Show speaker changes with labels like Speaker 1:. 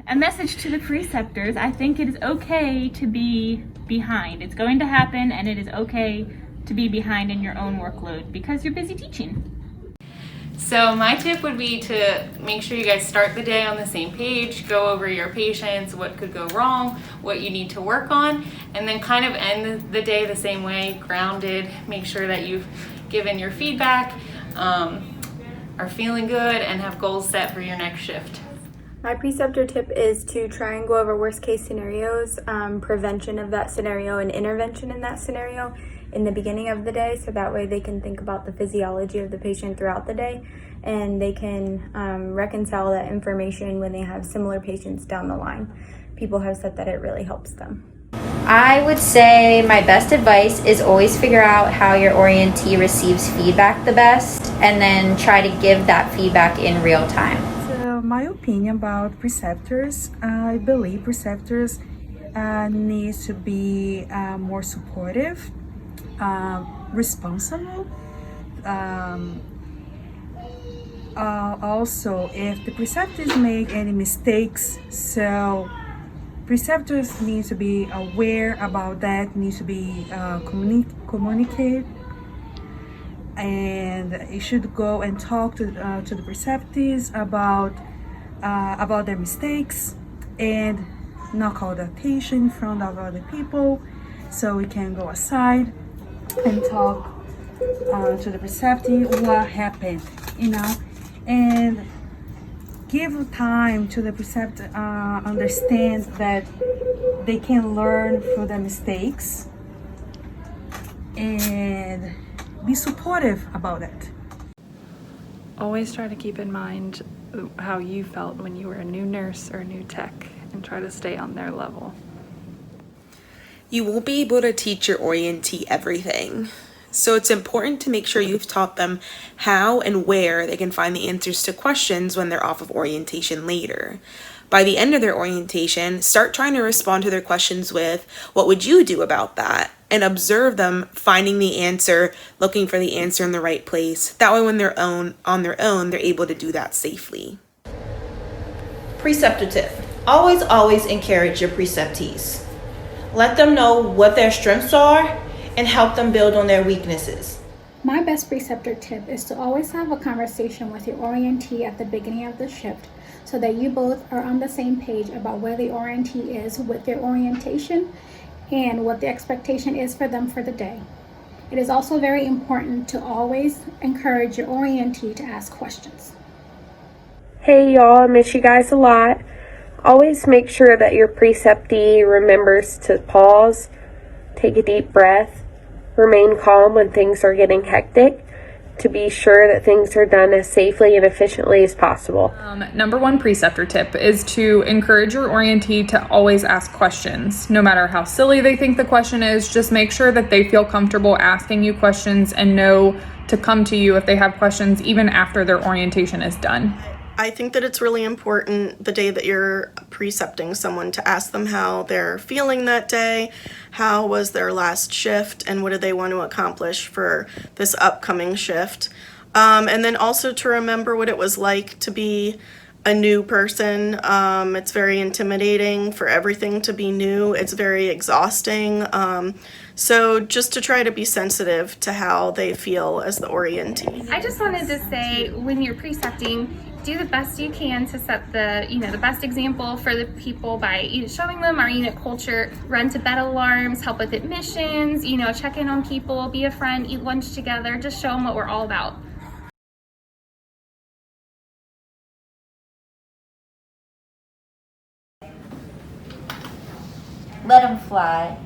Speaker 1: A message to the preceptors: I think it is okay to be behind. It's going to happen, and it is okay to be behind in your own workload because you're busy teaching.
Speaker 2: So my tip would be to make sure you guys start the day on the same page, go over your patients, what could go wrong, what you need to work on, and then kind of end the day the same way, grounded, make sure that you've given your feedback, are feeling good, and have goals set for your next shift.
Speaker 3: My preceptor tip is to try and go over worst case scenarios, prevention of that scenario and intervention in that scenario in the beginning of the day, so that way they can think about the physiology of the patient throughout the day and they can reconcile that information when they have similar patients down the line. People have said that it really helps them.
Speaker 4: I would say my best advice is always figure out how your orientee receives feedback the best and then try to give that feedback in real time.
Speaker 5: My opinion about preceptors, I believe preceptors need to be more supportive, responsible. Also, if the preceptors make any mistakes, so preceptors need to be aware about that, need to be communicate, and it should go and talk to the preceptors about their mistakes and not call the attention in front of other people, so we can go aside and talk to the preceptor what happened, and give time to the preceptor, understand that they can learn from their mistakes and be supportive about it.
Speaker 6: Always try to keep in mind how you felt when you were a new nurse or a new tech and try to stay on their level.
Speaker 7: You won't be able to teach your orientee everything. So it's important to make sure you've taught them how and where they can find the answers to questions when they're off of orientation later. By the end of their orientation, start trying to respond to their questions with, "What would you do about that?" And observe them finding the answer, looking for the answer in the right place. That way when they're on their own, they're able to do that safely.
Speaker 8: Preceptor tip: always encourage your preceptees. Let them know what their strengths are and help them build on their weaknesses.
Speaker 9: My best preceptor tip is to always have a conversation with your orientee at the beginning of the shift so that you both are on the same page about where the orientee is with their orientation and what the expectation is for them for the day. It is also very important to always encourage your orientee to ask questions.
Speaker 10: Hey y'all, I miss you guys a lot. Always make sure that your preceptee remembers to pause, take a deep breath, remain calm when things are getting hectic, to be sure that things are done as safely and efficiently as possible.
Speaker 6: Number one preceptor tip is to encourage your orientee to always ask questions. No matter how silly they think the question is, just make sure that they feel comfortable asking you questions and know to come to you if they have questions even after their orientation is done.
Speaker 11: I think that it's really important the day that you're precepting someone to ask them how they're feeling that day, how was their last shift, and what do they want to accomplish for this upcoming shift. And then also to remember what it was like to be a new person. It's very intimidating for everything to be new. It's very exhausting. So just to try to be sensitive to how they feel as the orientee.
Speaker 12: I just wanted to say, when you're precepting, do the best you can to set the best example for the people by showing them our unit culture, run to bed alarms, help with admissions, check in on people, be a friend, eat lunch together, just show them what we're all about.
Speaker 4: Let them fly.